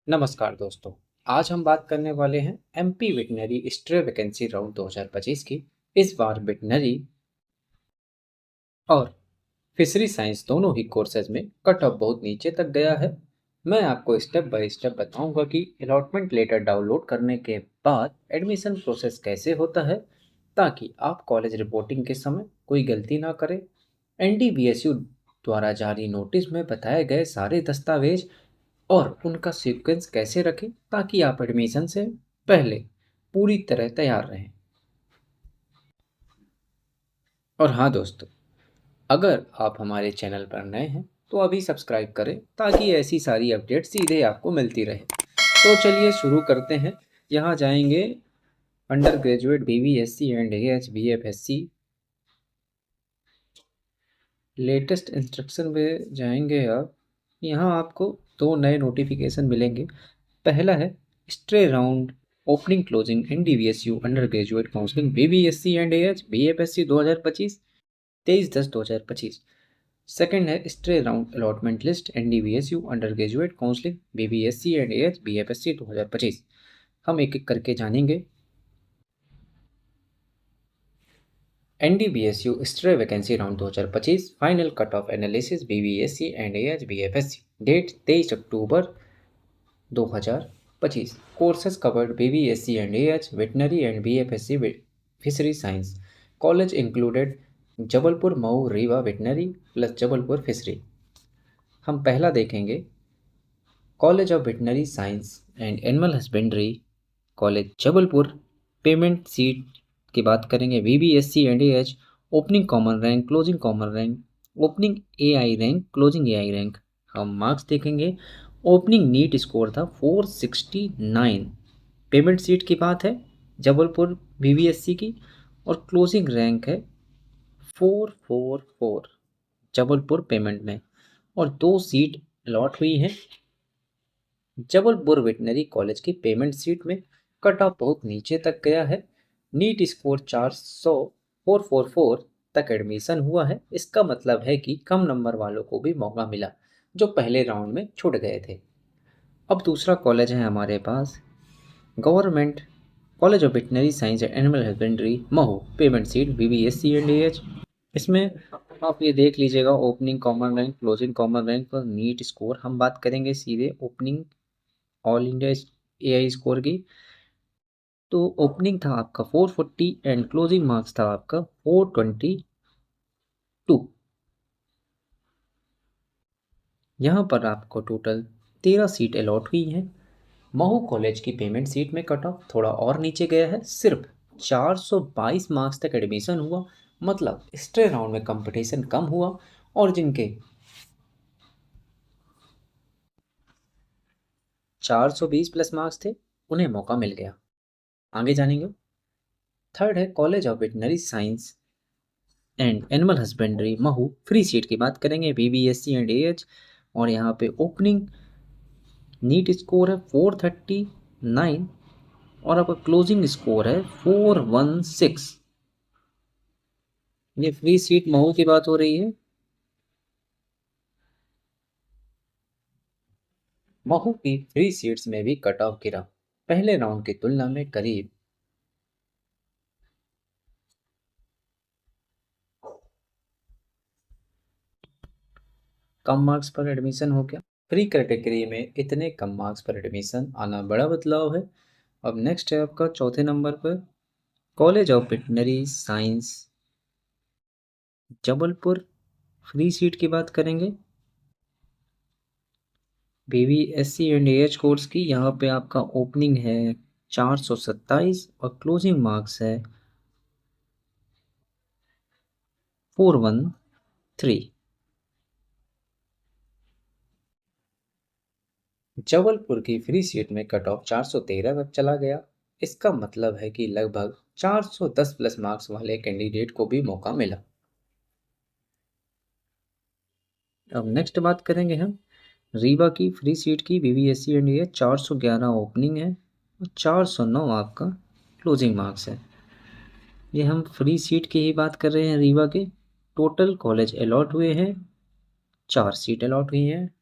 नमस्कार दोस्तों। आज हम बात करने वाले हैं MP veterinary stray vacancy round 2025 की। इस बार वेटनरी और फिशरी साइंस दोनों ही कोर्सेज में कट ऑफ बहुत नीचे तक गया है। मैं आपको स्टेप बाय स्टेप बताऊंगा कि अलॉटमेंट लेटर डाउनलोड करने के बाद एडमिशन प्रोसेस कैसे होता है, ताकि आप कॉलेज रिपोर्टिंग के समय कोई गलती ना करें। एनडीबीएसयू द्वारा जारी नोटिस में बताए गए सारे दस्तावेज और उनका सीक्वेंस कैसे रखें, ताकि आप एडमिशन से पहले पूरी तरह तैयार रहें। और हाँ दोस्तों, अगर आप हमारे चैनल पर नए हैं तो अभी सब्सक्राइब करें, ताकि ऐसी सारी अपडेट सीधे आपको मिलती रहे। तो चलिए शुरू करते हैं। यहाँ जाएंगे under graduate BVSc and AH BFSc latest instruction में जाएंगे आप। यहाँ आपको दो नए नोटिफिकेशन मिलेंगे। पहला है stray round opening closing NDVSU under graduate counselling BVSc and AH BFSc 2025 23/10/2025। Second है stray round allotment list NDVSU under graduate counselling BVSc and AH BFSc 2025। हम एक एक करके जानेंगे। NDVSU stray vacancy round 2025 final cut off analysis BVSc and AH BFSc date 23 October 2025। Courses covered BVSc and AH veterinary and BFSc fishery science. College included Jabalpur Mhow Rewa veterinary plus Jabalpur fishery. हम पहला देखेंगे college of veterinary science and animal husbandry college Jabalpur. Payment seat की बात करेंगे BVSc and AH opening common rank closing common rank opening AI rank closing AI rank. हम marks देखेंगे। Opening NEET score था 469। Payment seat की बात है Jabalpur BVSc की, और क्लोजिंग रैंक है 444 जबलपुर पेमेंट में। और दो सीट अलॉट हुई हैं जबलपुर वेटनरी कॉलेज की। पेमेंट सीट में कट ऑफ बहुत नीचे तक गया है। नीट स्कोर 444 तक एडमिशन हुआ है। इसका मतलब है कि कम नंबर वालों को भी मौका मिला, जो पहले राउंड में छूट गए थे। अब दूसरा कॉलेज है हमारे पास government college of veterinary science and animal husbandry Mhow. Payment seat BVSc and AH. इसमें आप ये देख लीजिएगा opening common rank closing common rank और नीट स्कोर। हम बात करेंगे सीधे opening all India AI score की। तो ओपनिंग था आपका 440 एंड क्लोजिंग मार्क्स था आपका 422। यहाँ पर आपको टोटल 13 सीट अलॉट हुई हैं। महू कॉलेज की पेमेंट सीट में कट ऑफ थोड़ा और नीचे गया है, सिर्फ 422 मार्क्स तक एडमिशन हुआ। मतलब स्ट्रे राउंड में कंपटीशन कम हुआ, और जिनके 420 प्लस मार्क्स थे उन्हें मौका मिल गया। आगे जानेंगे। थर्ड है college of veterinary science and animal husbandry Mhow. Free seat की बात करेंगे बीबीएससी एंड एएच, और यहाँ पे ओपनिंग नीट स्कोर है 439, और आपका क्लोजिंग स्कोर है 416। ये फ्री सीट महू की बात हो रही है। महू की फ्री सीट्स में भी कट ऑफ गिरा, पहले राउंड की तुलना में करीब कम मार्क्स पर एडमिशन हो गया। फ्री कैटेगरी में इतने कम मार्क्स पर एडमिशन आना बड़ा बदलाव है। अब नेक्स्ट है आपका चौथे नंबर पर college of veterinary science Jabalpur. Free seat की बात करेंगे बीबीएससी एंड एएच कोर्स की। यहाँ पे आपका ओपनिंग है 427 और क्लोजिंग मार्क्स है 413। जबलपुर की फ्री सीट में कट ऑफ 413 तक चला गया। इसका मतलब है कि लगभग 410 प्लस मार्क्स वाले कैंडिडेट को भी मौका मिला। अब नेक्स्ट बात करेंगे हम रीवा की फ्री सीट की बीबीएससी एंड ये 411 ओपनिंग है और 409 आपका क्लोजिंग मार्क्स है। ये हम फ्री सीट की ही बात कर रहे हैं रीवा के। टोटल कॉलेज अलॉट हुए हैं, 4 सीट अलॉट हुई हैं।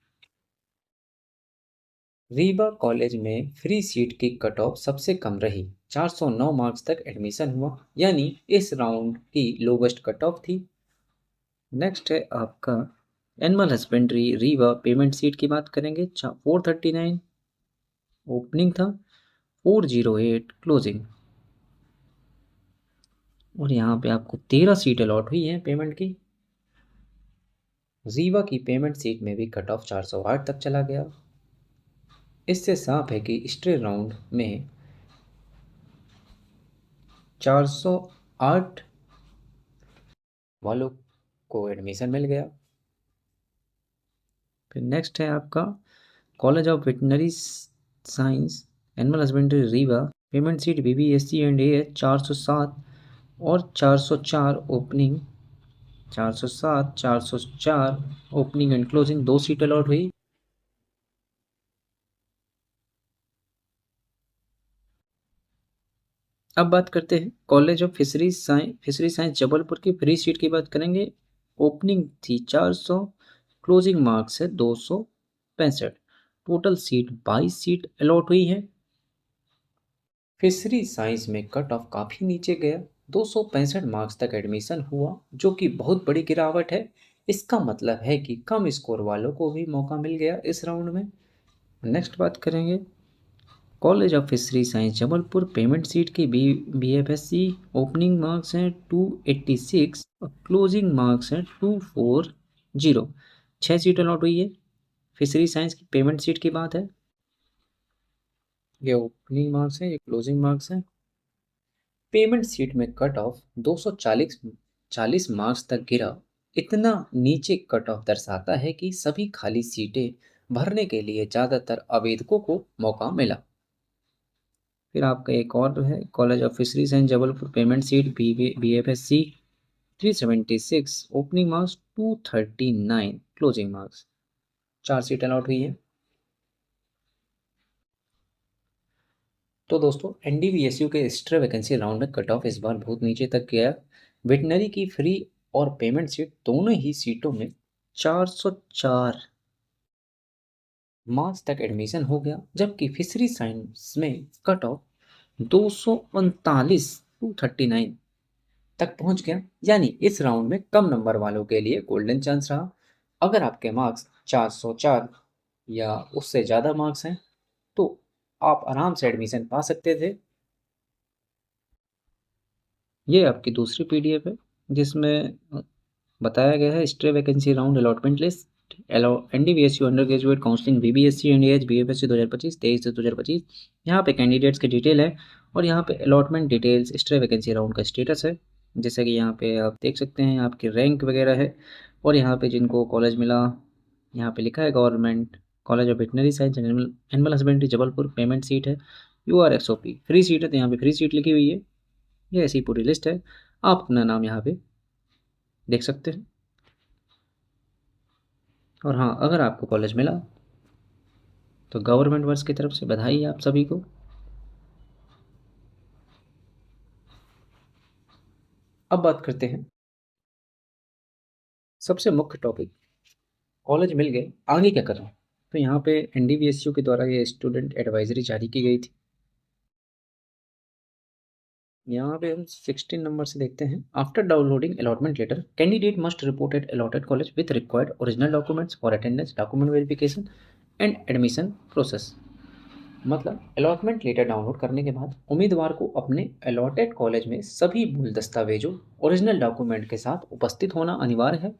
रीवा कॉलेज में फ्री सीट की कट ऑफ सबसे कम रही, 409 मार्क्स तक एडमिशन हुआ, यानी इस राउंड की लोवेस्ट कट ऑफ थी। नेक्स्ट है आपका animal husbandry Rewa payment seat की बात करेंगे। 439 ओपनिंग था, 408 क्लोजिंग, और यहाँ पे आपको 13 सीट अलॉट हुई है पेमेंट की। रीवा की पेमेंट सीट में भी कट ऑफ 408 तक चला गया। इससे साफ है कि स्ट्रे राउंड में 408 वालों को एडमिशन मिल गया। फिर नेक्स्ट है आपका college of veterinary science animal husbandry Rewa payment seat BBSC and AH 407 और 404 opening, 407 404 opening and closing, 2 seat allot हुई। अब बात करते हैं college of fishery science Jabalpur की फ्री सीट की बात करेंगे। ओपनिंग थी 400, क्लोजिंग मार्क्स है 265, टोटल सीट 22 सीट अलॉट हुई है। फिशरी साइंस में कट ऑफ काफ़ी नीचे गया, 265 मार्क्स तक एडमिशन हुआ, जो कि बहुत बड़ी गिरावट है। इसका मतलब है कि कम स्कोर वालों को भी मौका मिल गया इस राउंड में। नेक्स्ट बात करेंगे college of fishery science Jabalpur payment seat की BFSC ओपनिंग मार्क्स हैं 286 और क्लोजिंग मार्क्स हैं 240, 6 सीट अलॉट हुई है। फिशरी साइंस की पेमेंट सीट की बात है, ये ओपनिंग मार्क्स है, ये क्लोजिंग मार्क्स है। पेमेंट सीट में कट ऑफ 240 मार्क्स तक गिरा। इतना नीचे कट ऑफ दर्शाता है कि सभी खाली सीटें भरने के लिए ज़्यादातर आवेदकों को मौका मिला। फिर आपका एक और है college of fisheries and Jabalpur payment seat BFSC 376 opening marks 239 closing marks, 4 seat allot हुई है। तो दोस्तों NDVSU के एक्स्ट्रा वैकेंसी राउंड में कट ऑफ इस बार बहुत नीचे तक गया। वेटनरी की फ्री और पेमेंट सीट दोनों ही सीटों में 404 मार्क्स तक एडमिशन हो गया, जबकि फिशरी साइंस में कट ऑफ 239 239 तक पहुंच गया, यानी इस राउंड में कम नंबर वालों के लिए गोल्डन चांस रहा। अगर आपके मार्क्स 404 या उससे ज़्यादा मार्क्स हैं तो आप आराम से एडमिशन पा सकते थे। ये आपकी दूसरी PDF है जिसमें बताया गया है stray vacancy round allotment list NDVSU under graduate counselling BBSC and AH BFSC 2025 23 से 2025। यहाँ पे कैंडिडेट्स की डिटेल है और यहाँ पे allotment details stray vacancy round का स्टेटस है, जैसे कि यहाँ पे आप देख सकते हैं आपकी रैंक वगैरह है, और यहाँ पे जिनको कॉलेज मिला यहाँ पे लिखा है government college of veterinary science and animal husbandry Jabalpur payment seat है URXOP फ्री सीट है, तो यहाँ पे फ्री सीट लिखी हुई है। ये ऐसी पूरी लिस्ट है, आप अपना नाम यहाँ पे देख सकते हैं। और हाँ, अगर आपको कॉलेज मिला तो गवर्नमेंट वर्क्स की तरफ से बधाई आप सभी को। अब बात करते हैं सबसे मुख्य टॉपिक, कॉलेज मिल गए आगे क्या करें। तो यहाँ पे NDVSU के द्वारा ये स्टूडेंट एडवाइजरी जारी की गई थी। यहाँ पे हम 16 नंबर से देखते हैं। After downloading allotment letter candidate must report at allotted college with required original documents for attendance document verification and admission process. मतलब अलॉटमेंट लेटर डाउनलोड करने के बाद उम्मीदवार को अपने अलॉटेड कॉलेज में सभी मूल दस्तावेजों ओरिजिनल डॉक्यूमेंट के साथ उपस्थित होना अनिवार्य है।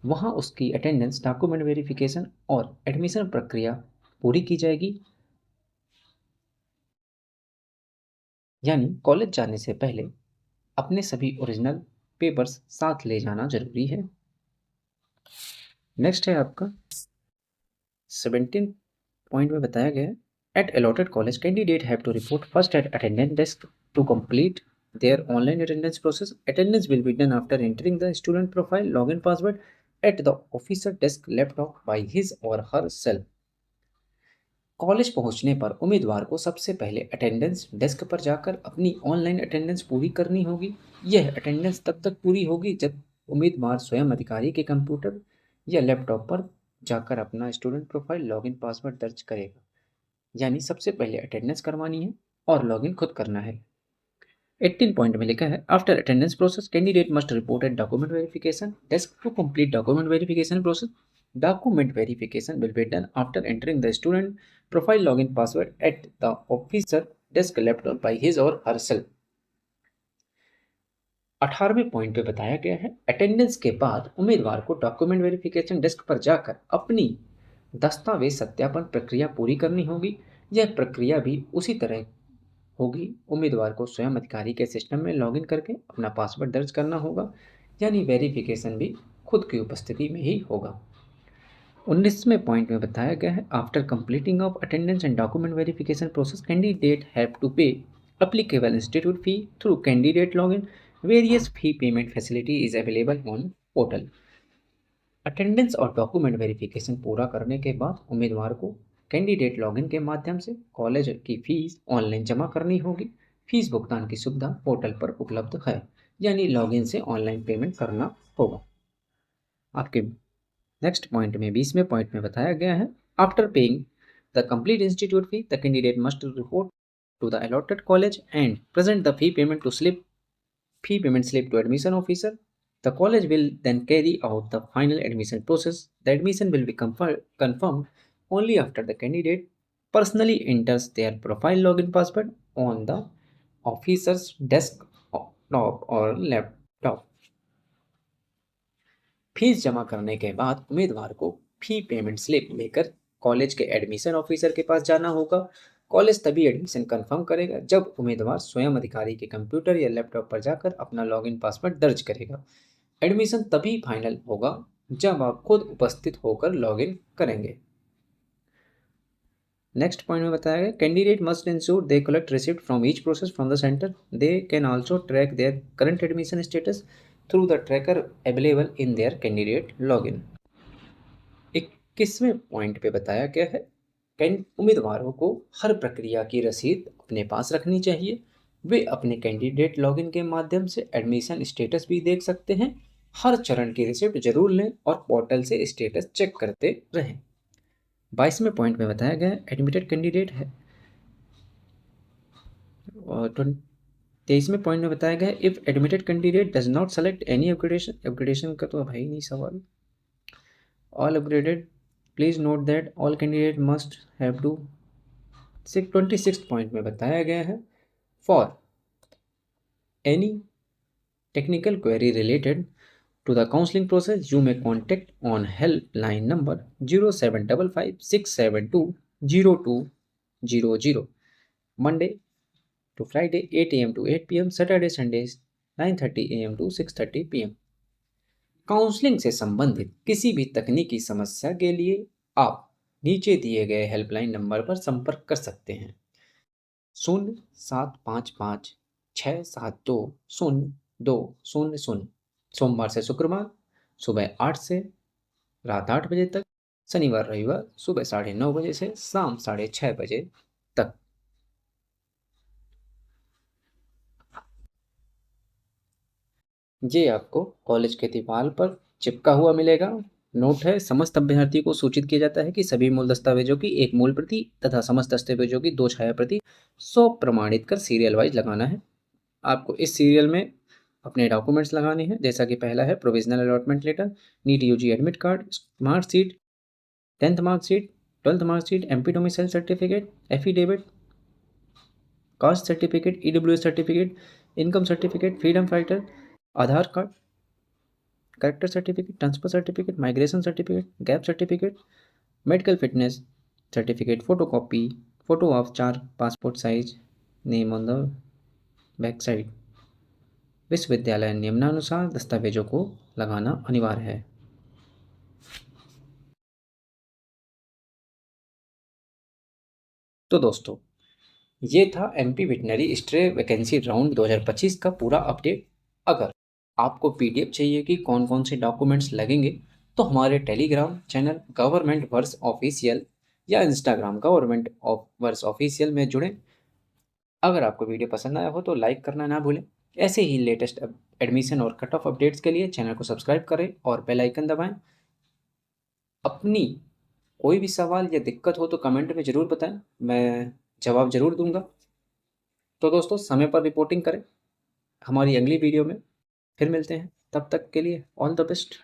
वहाँ उसकी अटेंडेंस डॉक्यूमेंट वेरिफिकेशन और एडमिशन प्रक्रिया पूरी की जाएगी। यानी कॉलेज जाने से पहले अपने सभी ओरिजिनल पेपर्स साथ ले जाना जरूरी है। नेक्स्ट है आपका 17 पॉइंट में बताया गया है at allotted college candidate have to report first at attendance desk to complete their online attendance process. Attendance will be done after entering the student profile login password at the officer desk laptop by his or her self. College पहुंचने पर उम्मीदवार को सबसे पहले attendance desk पर जाकर अपनी online attendance पूरी करनी होगी। यह अटेंडेंस तब तक पूरी होगी जब उम्मीदवार स्वयं अधिकारी के कंप्यूटर या लैपटॉप पर जाकर अपना स्टूडेंट प्रोफाइल लॉगिन पासवर्ड दर्ज करेगा। यानी सबसे पहले अटेंडेंस करवानी है और लॉगिन खुद करना है। 18 पॉइंट में लिखा है, after attendance process candidate must report at document verification desk to complete document verification process. Document verification will be done after entering the student profile login password at the officer desk laptop by his or her self. 18वें point पे बताया गया है, attendance के बाद उम्मीदवार को document verification desk पर जाकर अपनी दस्तावेज सत्यापन प्रक्रिया पूरी करनी होगी। यह प्रक्रिया भी उसी तरह होगी। उम्मीदवार को स्वयं अधिकारी के सिस्टम में लॉगिन करके अपना पासवर्ड दर्ज करना होगा, यानी वेरिफिकेशन भी खुद की उपस्थिति में ही होगा। 19वें पॉइंट में बताया गया है, after completing of attendance and document verification process candidate have to pay applicable institute fee through candidate login. Various fee payment facility is available on portal. Attendance और डॉक्यूमेंट वेरिफिकेशन पूरा करने के बाद उम्मीदवार को कैंडिडेट लॉगिन के माध्यम से कॉलेज की फीस ऑनलाइन जमा करनी होगी। फीस भुगतान की सुविधा पोर्टल पर उपलब्ध है, यानी लॉगिन से ऑनलाइन पेमेंट करना होगा। आपके नेक्स्ट पॉइंट में 20वें पॉइंट में बताया गया है, after paying the complete institute fee the candidate must report to the allotted college and present the fee payment slip to admission officer. The college will then carry out the final admission process. The admission will be confirmed only after the candidate personally enters their profile login password on the officer's desktop or laptop. Fees जमा करने के बाद उम्मीदवार को fee payment slip लेकर college के admission officer के पास जाना होगा। कॉलेज तभी एडमिशन कंफर्म करेगा जब उम्मीदवार स्वयं अधिकारी के कंप्यूटर या लैपटॉप पर जाकर अपना लॉगिन पासवर्ड दर्ज करेगा। एडमिशन तभी फाइनल होगा जब आप खुद उपस्थित होकर लॉगिन करेंगे। नेक्स्ट पॉइंट में बताया गया, candidate must ensure they collect receipt from each process from the centre. They can also track their current admission status through the tracker available in their candidate login. 21वें point पे बताया गया है, उम्मीदवारों को हर प्रक्रिया की रसीद अपने पास रखनी चाहिए। वे अपने कैंडिडेट लॉगिन के माध्यम से एडमिशन स्टेटस भी देख सकते हैं। हर चरण की रिसिप्ट जरूर लें और पोर्टल से स्टेटस चेक करते रहें। 22वें पॉइंट में बताया गया, एडमिटेड कैंडिडेट है और 23वें पॉइंट में बताया गया, if admitted candidate does not select any upgradation का तो भाई नहीं सवाल। All upgraded please note that all candidate must have to. 26 point में बताया गया है, for any technical query related to the counseling process you may contact on helpline number 0755-672-0200 Monday to Friday 8 a.m. to 8 p.m. Saturday Sundays 9:30 a.m. to 6:30 p.m. Counselling से संबंधित किसी भी तकनीकी समस्या के लिए आप नीचे दिए गए हेल्पलाइन नंबर पर संपर्क कर सकते हैं 0755-672-0200। सोमवार से शुक्रवार सुबह 8 से रात 8 बजे तक, शनिवार रविवार सुबह 9:30 बजे से शाम 6:30 बजे तक। ये आपको कॉलेज के दीवार पर चिपका हुआ मिलेगा। नोट है, समस्त अभ्यर्थी को सूचित किया जाता है कि सभी मूल दस्तावेजों की एक मूल प्रति तथा समस्त दस्तावेजों की 2 छाया प्रति प्रमाणित कर सीरियल वाइज लगाना है। आपको इस सीरियल में अपने डॉक्यूमेंट्स लगाने हैं, जैसा कि पहला है provisional allotment letter, NEET UG admit card, marksheet, 10th marksheet, 12th marksheet, MP domicile certificate, affidavit, caste certificate, EWS certificate, income certificate, freedom fighter, Aadhaar card, character certificate, transfer certificate, migration certificate, gap certificate, medical fitness certificate, photocopy, photo of 4 passport size, name on the back side. विश्वविद्यालय नियमानुसार दस्तावेजों को लगाना अनिवार्य है। तो दोस्तों, ये था MP veterinary stray vacancy round 2025 का पूरा अपडेट। अगर आपको पीडीएफ चाहिए कि कौन कौन से डॉक्यूमेंट्स लगेंगे तो हमारे Telegram channel government verse official या इंस्टाग्राम गवर्नमेंट वर्स ऑफिशियल में जुड़ें। अगर आपको वीडियो पसंद आया हो तो लाइक करना ना भूलें। ऐसे ही लेटेस्ट एडमिशन और कट ऑफ अपडेट्स के लिए चैनल को सब्सक्राइब करें और बेल आइकन दबाएं। अपनी कोई भी सवाल या दिक्कत हो तो कमेंट में ज़रूर बताएं, मैं जवाब ज़रूर दूंगा। तो दोस्तों समय पर रिपोर्टिंग करें। हमारी अगली वीडियो में फिर मिलते हैं, तब तक के लिए ऑल द बेस्ट।